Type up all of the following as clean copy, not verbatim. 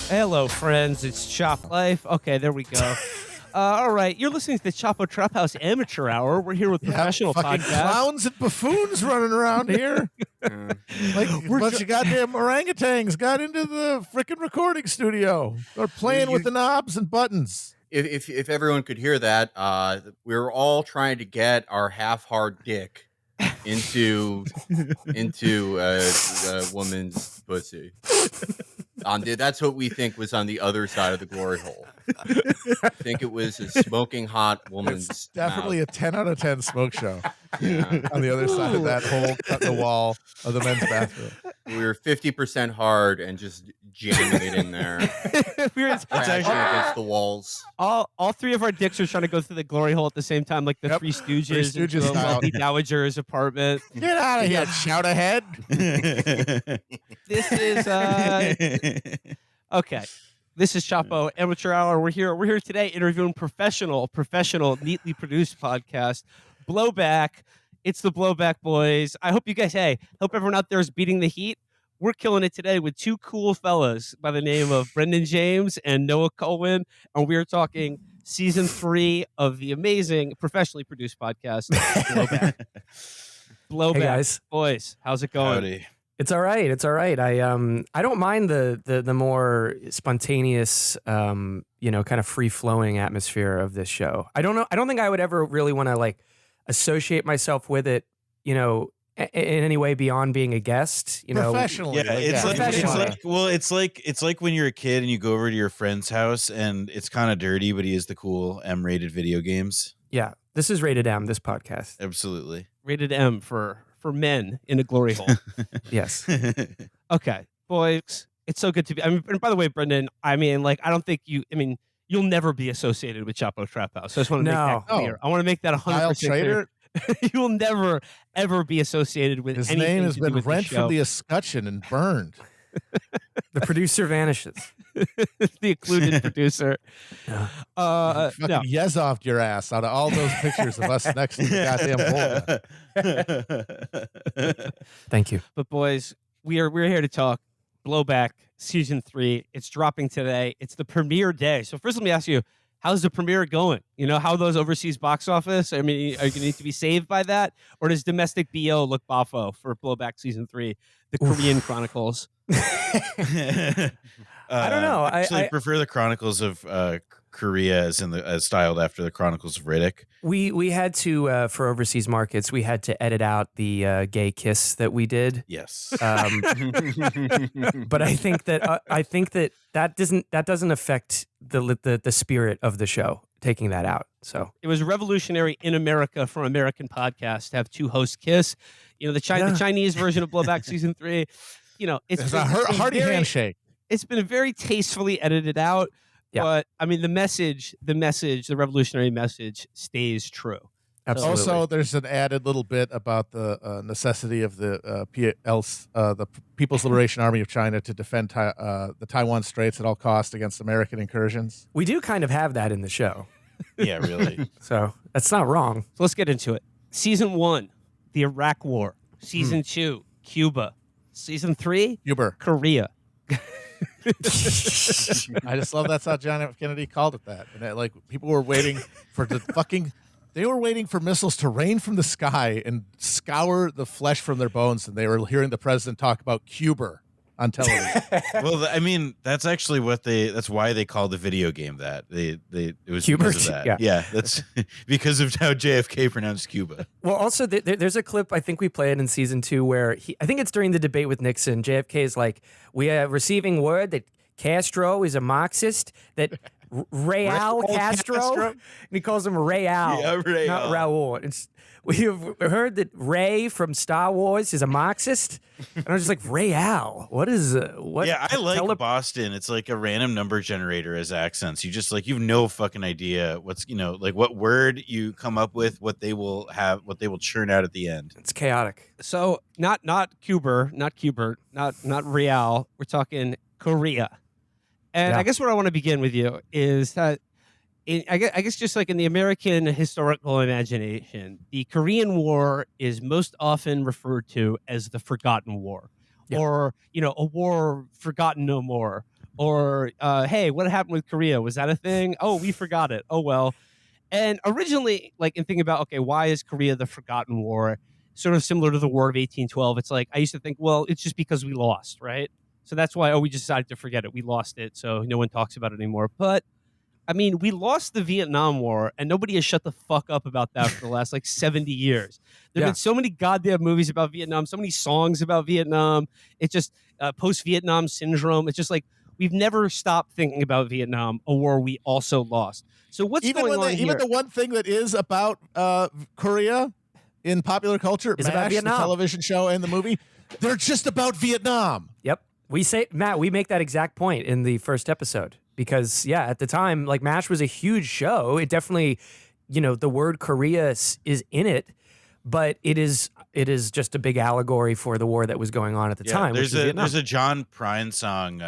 Hello, friends. It's Chop Life. Okay, there we go. All right, you're listening to the Chapo Trap House Amateur Hour. We're here with professional fucking podcasts. clowns and buffoons running around here. Like a bunch of goddamn orangutans got into the freaking recording studio. They're playing with the knobs and buttons. If everyone could hear that, we're all trying to get our half-hard dick into a woman's pussy. That's what we think was on the other side of the glory hole. I think it was a smoking hot woman's. It's definitely mouth. a 10 out of 10 smoke show Yeah. on the other side of that hole cut in the wall of the men's bathroom. We were 50% hard and just jamming it in there, crashing against the walls. All three of our dicks are trying to go through the glory hole at the same time, like the Yep. Three Stooges, Three Stooges into a style. wealthy dowager's apartment. Get out of here, shout ahead. This is okay. This is Chapo Amateur Hour. We're here today interviewing professional, neatly produced podcast, Blowback. It's the Blowback Boys. I hope you guys, hope everyone out there is beating the heat. We're killing it today with two cool fellas by the name of Brendan James and Noah Colwyn, and we are talking season 3 of the amazing professionally produced podcast, Blowback. Blowback. Hey guys. Boys, how's it going? Howdy. It's all right. It's all right. I don't mind the more spontaneous, kind of free flowing atmosphere of this show. I don't know. I don't think I would ever really want to like associate myself with it, in any way beyond being a guest. Professionally. Yeah, it's like when you're a kid and you go over to your friend's house and it's kind of dirty, but he has the cool M-rated video games. Yeah, this is rated M. This podcast. Absolutely. Rated M for men in a glory hole. Yes. Okay, boys, it's so good to be. And by the way, Brendan, I don't think you'll never be associated with Chapo Trap House. So I just want to make that clear. I want to make that 100% clear. You will never, ever be associated with His anything name has to do been with rent the from the escutcheon and burned. The producer vanishes. the occluded producer. No. Yezoved your ass out of all those pictures of us next to the goddamn hole. Thank you. But boys, we're here to talk Blowback season 3. It's dropping today. It's the premiere day. So first, let me ask you, how's the premiere going? How are those overseas box office? I mean, are you going to need to be saved by that? Or does domestic BO look boffo for Blowback season 3, the Korean Chronicles? I don't know. I prefer the Chronicles of Korea as styled after the Chronicles of Riddick. We had to for overseas markets. We had to edit out the gay kiss that we did. Yes. But I think that doesn't affect the spirit of the show. Taking that out, so it was revolutionary in America for American podcasts to have two hosts kiss. The Chinese version of Blowback season 3. It's a hearty handshake. It's been very tastefully edited out, but I mean the revolutionary message stays true. Absolutely. Also, there's an added little bit about the necessity of the People's Liberation Army of China to defend the Taiwan Straits at all costs against American incursions. We do kind of have that in the show. Yeah, really. So that's not wrong. So let's get into it. Season 1, the Iraq War. Season 2, Cuba. Season 3, Korea. I just love that's how John F. Kennedy called it that. And that, people were waiting for they were waiting for missiles to rain from the sky and scour the flesh from their bones, and they were hearing the president talk about Cuba on television. Well, I mean, that's actually that's why they called the video game that. It was Cuba? because of that. Yeah, that's because of how JFK pronounced Cuba. Well, also there's a clip I think we played in season 2 where I think it's during the debate with Nixon. JFK is like, "We are receiving word that Castro is a Marxist, that Raul Castro," and he calls him Raul, Raul. not Raul. We have heard that Ray from Star Wars is a Marxist, and I was just like, Raul, what is what? Yeah, I like Boston. It's like a random number generator as accents. You just you've no fucking idea what's what word you come up with, what they will churn out at the end. It's chaotic. So not Cuba, not Real. We're talking Korea. And I guess where I want to begin with you is that, I guess just like in the American historical imagination, the Korean War is most often referred to as the Forgotten War, or a war forgotten no more, or hey, what happened with Korea? Was that a thing? Oh, we forgot it. Oh well. And originally, like in thinking about, okay, why is Korea the forgotten war? Sort of similar to the War of 1812. It's like I used to think, well, it's just because we lost, right? So that's why, we just decided to forget it. We lost it, so no one talks about it anymore. But I mean, we lost the Vietnam War, and nobody has shut the fuck up about that for the last like 70 years. There have Yeah. been so many goddamn movies about Vietnam, so many songs about Vietnam. It's just post-Vietnam syndrome. It's just like we've never stopped thinking about Vietnam, a war we also lost. So what's Even going when on here? even the one thing that is about Korea in popular culture, Is about MASH, the Vietnam. television show and the movie, they're just about Vietnam. Yep. We say, Matt, we make that exact point in the first episode because, yeah, at the time, like MASH was a huge show. It definitely, the word Korea is in it, but it is just a big allegory for the war that was going on at the time. There's which was Vietnam. there's a John Prine song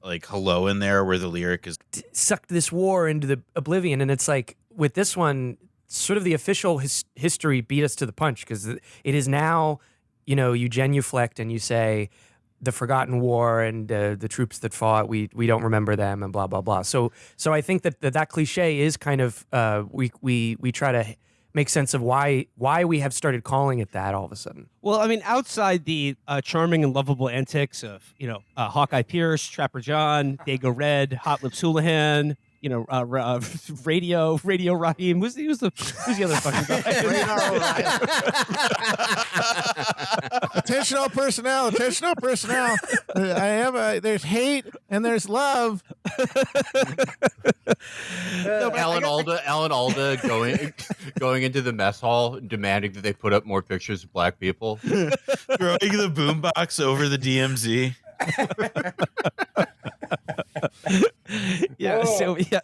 like "Hello" in there where the lyric is Sucked this war into the oblivion, and it's like with this one, sort of the official history beat us to the punch because it is now, you genuflect and you say the forgotten war and the troops that fought, we don't remember them and blah blah blah. So I think that cliche is kind of we try to make sense of why we have started calling it that all of a sudden. Well, I mean, outside the charming and lovable antics of, Hawkeye Pierce, Trapper John, Dago Red, Hot Lips Houlihan, Radio Raheem. Who's the other fucking guy? Attention all personnel. There's hate and there's love. Alan Alda going into the mess hall demanding that they put up more pictures of black people. throwing the boombox over the DMZ. Yeah. So yeah.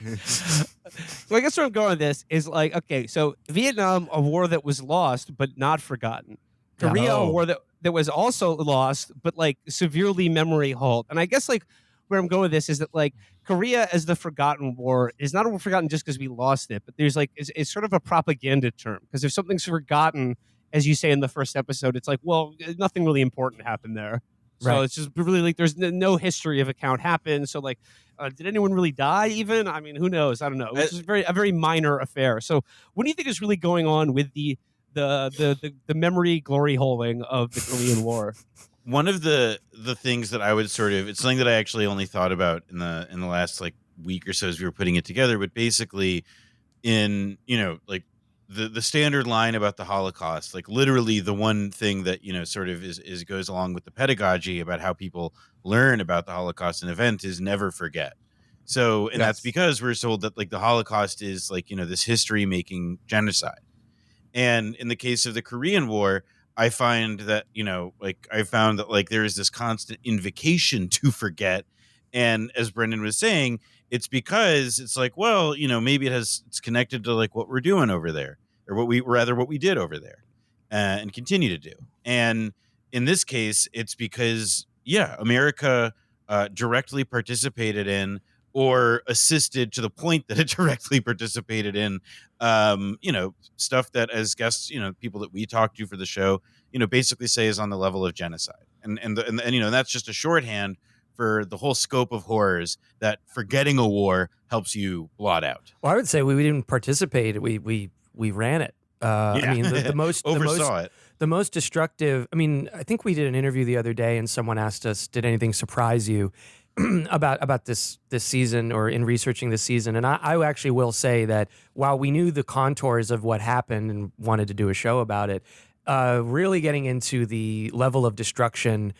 So I guess where I'm going with this is like, okay, so Vietnam, a war that was lost but not forgotten. Korea, a war that was also lost but like severely memory hold. And I guess like where I'm going with this is that like Korea as the forgotten war is not forgotten just because we lost it, but there's like it's sort of a propaganda term because if something's forgotten, as you say in the first episode, it's like, well, nothing really important happened there. So Right. it's just really like there's no history of account happened. So like, did anyone really die? Even I mean, who knows? I don't know. It's just a very minor affair. So what do you think is really going on with the memory glory holding of the Korean War? One of the things that I would it's something that I actually only thought about in the last like week or so as we were putting it together, but basically in like the standard line about the Holocaust, like literally the one thing that sort of is goes along with the pedagogy about how people learn about the Holocaust and event is never forget. So and that's because we're told that like the Holocaust is like this history making genocide. And in the case of the Korean War, I find that, there is this constant invocation to forget. And as Brendan was saying, it's because it's like, well, maybe it's connected to like what we're doing over there or what we did over there and continue to do. And in this case, it's because, America directly participated in or assisted to the point that it directly participated in, stuff that as guests, people that we talk to for the show, basically say is on the level of genocide. And that's just a shorthand for the whole scope of horrors that forgetting a war helps you blot out. Well, I would say we didn't participate. We ran it. I mean, the most oversaw it. The most destructive. I mean, I think we did an interview the other day, and someone asked us, "Did anything surprise you about this season or in researching this season?" And I actually will say that while we knew the contours of what happened and wanted to do a show about it, really getting into the level of destruction,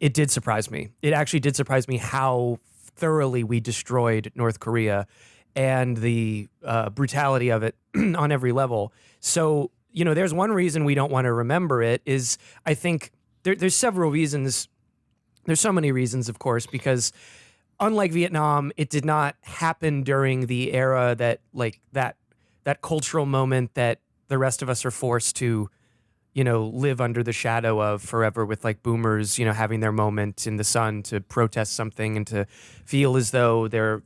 it did surprise me. It actually did surprise me how thoroughly we destroyed North Korea and the brutality of it on every level. So, there's one reason we don't want to remember it is I think there's several reasons. There's so many reasons, of course, because unlike Vietnam, it did not happen during the era that cultural moment that the rest of us are forced to, live under the shadow of forever with like boomers, having their moment in the sun to protest something and to feel as though their,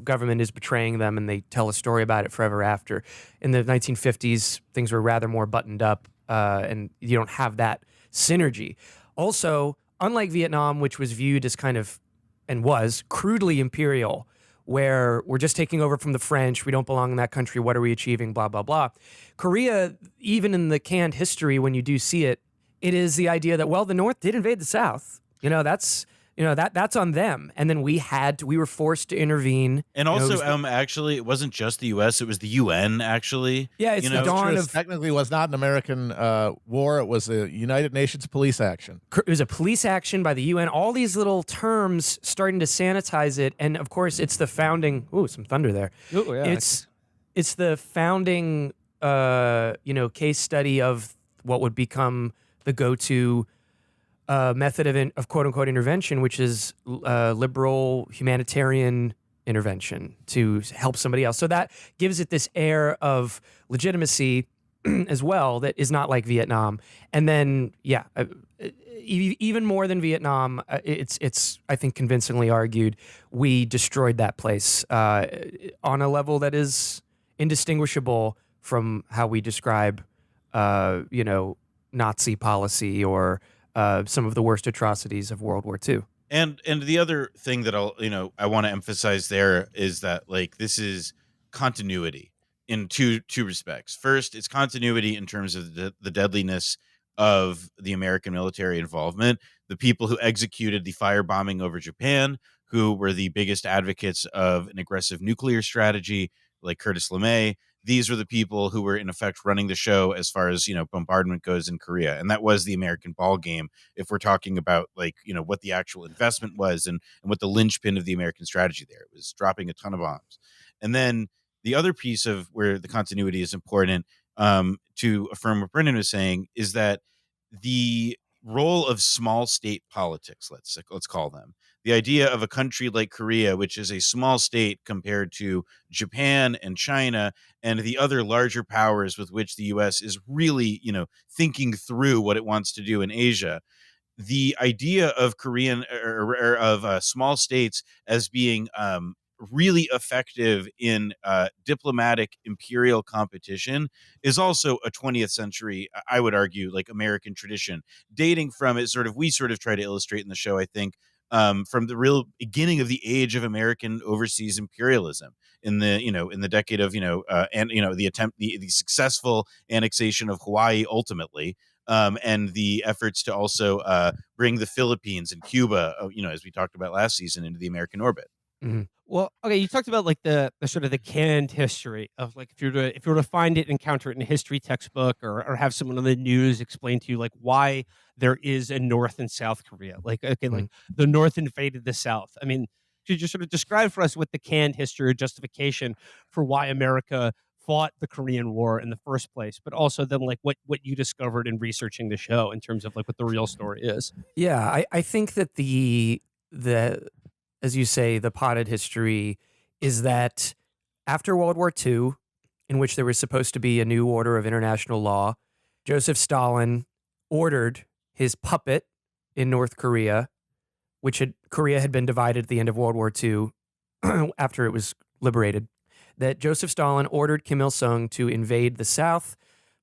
government is betraying them and they tell a story about it forever after. In the 1950s, things were rather more buttoned up and you don't have that synergy. Also, unlike Vietnam, which was viewed as kind of and was crudely imperial, where we're just taking over from the French. We don't belong in that country. What are we achieving? Blah, blah, blah. Korea, even in the canned history, when you do see it, it is the idea that, well, the North did invade the South. That's on them. And then we were forced to intervene. And also, actually, it wasn't just the U.S.; it was the UN. Actually, yeah, it's the dawn of. Technically, was not an American war. It was a United Nations police action. It was a police action by the UN. All these little terms starting to sanitize it, and of course, it's the founding. Ooh, some thunder there. Oh, yeah. It's the founding, case study of what would become the go-to method of quote unquote intervention, which is liberal humanitarian intervention to help somebody else. So that gives it this air of legitimacy as well that is not like Vietnam. And then, even more than Vietnam, it's I think convincingly argued we destroyed that place on a level that is indistinguishable from how we describe, Nazi policy or some of the worst atrocities of World War II. And the other thing that I want to emphasize there is that like this is continuity in two respects. First, it's continuity in terms of the deadliness of the American military involvement. The people who executed the firebombing over Japan, who were the biggest advocates of an aggressive nuclear strategy, like Curtis LeMay. These were the people who were in effect running the show as far as, bombardment goes in Korea. And that was the American ball game. If we're talking about what the actual investment was and what the linchpin of the American strategy there, it was dropping a ton of bombs. And then the other piece of where the continuity is important to affirm what Brendan was saying is that the role of small state politics, let's call them, the idea of a country like Korea, which is a small state compared to Japan and China and the other larger powers with which the U.S. is really, thinking through what it wants to do in Asia. The idea of Korean or of small states as being really effective in diplomatic imperial competition is also a 20th century, I would argue, like American tradition, dating from it. We try to illustrate in the show, I think, from the real beginning of the age of American overseas imperialism in the decade of the successful annexation of Hawaii ultimately, and the efforts to also bring the Philippines and Cuba, as we talked about last season, into the American orbit. Mm-hmm. Well, okay, you talked about like the sort of the canned history of like if you were to find it, encounter it in a history textbook, or have someone on the news explain to you like why there is a North and South Korea. Like, okay, like the North invaded the South. I mean, could you just sort of describe for us what the canned history or justification for why America fought the Korean War in the first place, but also then like what you discovered in researching the show in terms of like what the real story is? Yeah, I think that the as you say, the potted history is that after World War II, in which there was supposed to be a new order of international law, Joseph Stalin ordered his puppet in North Korea, Korea had been divided at the end of World War II after it was liberated, that Joseph Stalin ordered Kim Il-sung to invade the South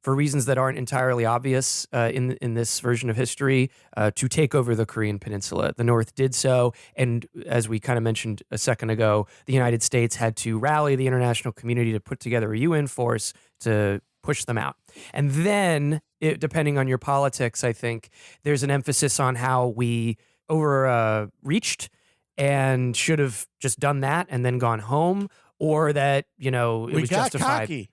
for reasons that aren't entirely obvious in this version of history, to take over the Korean peninsula. The North did so, and as we kind of mentioned a second ago, the United States had to rally the international community to put together a UN force to push them out. And then, depending on your politics, I think, there's an emphasis on how we overreached and should have just done that and then gone home, or that, it was justified. Cocky.